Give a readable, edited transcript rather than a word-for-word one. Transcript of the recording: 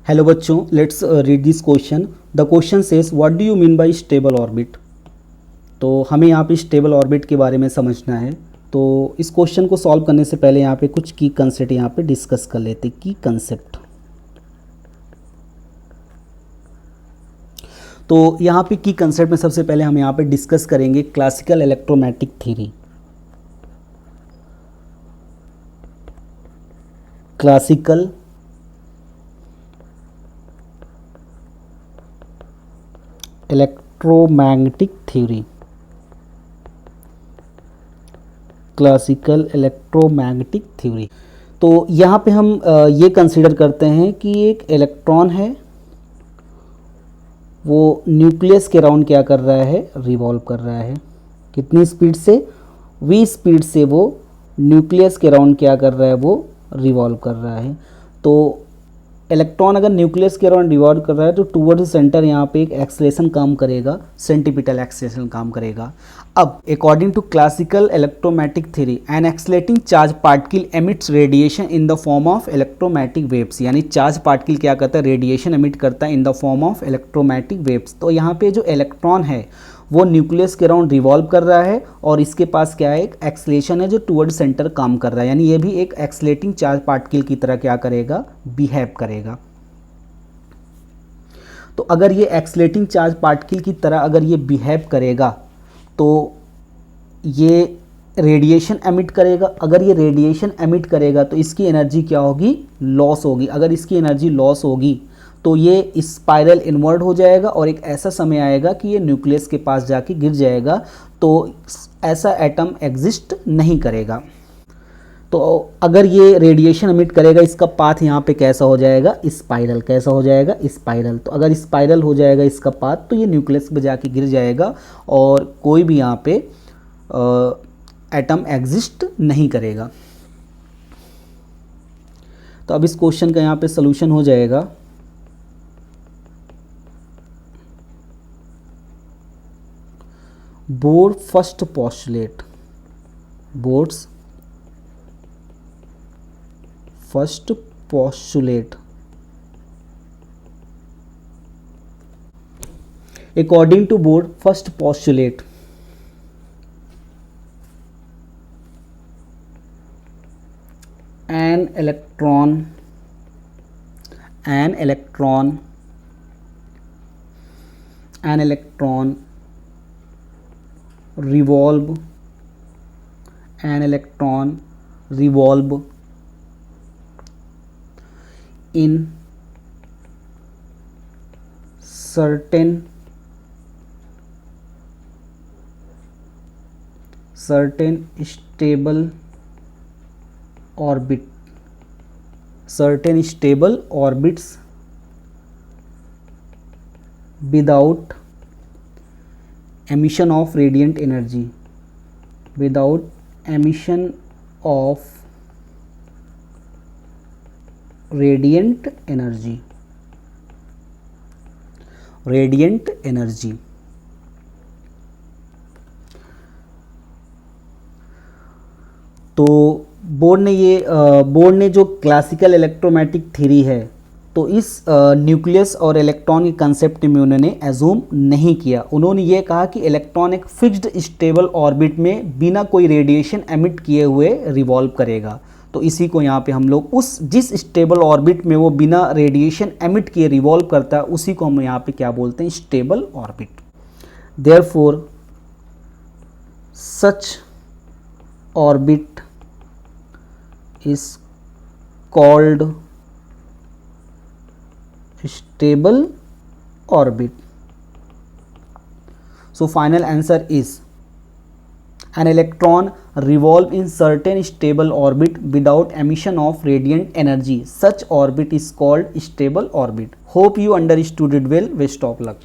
Hello बच्चों, let's read this question. The question says what do you mean by stable orbit. तो हमें यहाँ पे स्टेबल ऑर्बिट के बारे में समझना है। तो इस क्वेश्चन को सॉल्व करने से पहले यहाँ पे कुछ की कंसेप्ट यहाँ पे डिस्कस कर लेते हैं। की कंसेप्ट, तो यहाँ पे की कंसेप्ट में सबसे पहले हम यहाँ पे डिस्कस करेंगे classical electromagnetic theory. Classical electromagnetic theory, classical electromagnetic theory. तो यहाँ पे हम ये कंसीडर करते हैं कि एक इलेक्ट्रॉन है, वो न्यूक्लियस के अराउंड क्या कर रहा है, रिवॉल्व कर रहा है। कितनी स्पीड से, v स्पीड से वो न्यूक्लियस के अराउंड क्या कर रहा है, वो रिवॉल्व कर रहा है। तो इलेक्ट्रॉन अगर न्यूक्लियस के अराउंड रिवॉल्व कर रहा है तो टूवर्ड्स सेंटर यहाँ पे एक एक्सेलरेशन काम करेगा, सेंटीपिटल एक्सेलरेशन काम करेगा। अब according to classical electromagnetic theory an accelerating charge particle emits radiation in the form of electromagnetic waves, यानी चार्ज पार्टिकल क्या करता है, रेडिएशन एमिट करता है in the form of electromagnetic waves. तो यहाँ पे जो इलेक्ट्रॉन है वो न्यूक्लियस के अराउंड रिवॉल्व कर रहा है और इसके पास क्या है, एक एक्सेलरेशन है जो टुवर्ड सेंटर काम कर रहा है, यानी ये भी एक एक्सेलरेटिंग चार्ज पार्टिकल की तरह क्या करेगा, बिहेव करेगा। तो अगर ये एक्सेलरेटिंग चार्ज पार्टिकल की तरह अगर ये बिहेव करेगा तो ये रेडिएशन एमिट करेगा। अगर ये रेडिएशन एमिट करेगा तो इसकी एनर्जी क्या होगी, लॉस होगी। अगर इसकी एनर्जी लॉस होगी तो ये स्पाइरल इनवर्ट हो जाएगा और एक ऐसा समय आएगा कि ये न्यूक्लियस के पास जाके गिर जाएगा, तो ऐसा एटम एग्जिस्ट नहीं करेगा। तो अगर ये रेडिएशन एमिट करेगा, इसका पाथ यहाँ पे कैसा हो जाएगा, स्पाइरल। कैसा हो जाएगा, स्पाइरल। तो अगर स्पाइरल हो जाएगा इसका पाथ तो ये न्यूक्लियस पे जाके गिर जाएगा और कोई भी यहाँ पे एटम एग्जिस्ट नहीं करेगा। तो अब इस क्वेश्चन का यहाँ पे सॉल्यूशन हो जाएगा। Board first postulate, boards first postulate, according to board first postulate an electron revolve in certain stable orbits without emission of radiant energy, without emission of radiant energy, तो बोर्ड ने जो classical electromagnetic theory है तो इस nucleus और electron के concept में उन्होंने एज्यूम नहीं किया। उन्होंने ये कहा कि इलेक्ट्रॉन एक फिक्स्ड स्टेबल ऑर्बिट में बिना कोई रेडिएशन एमिट किए हुए रिवॉल्व करेगा। तो इसी को यहाँ पे हम लोग जिस स्टेबल ऑर्बिट में वो बिना रेडिएशन एमिट किए रिवॉल्व करता है उसी को हम यहाँ पे क्या बोलते हैं, stable orbit. Therefore such orbit is called stable orbit. So final answer is an electron revolve in certain stable orbit without emission of radiant energy. Such orbit is called stable orbit. Hope you understood it well. Best of luck.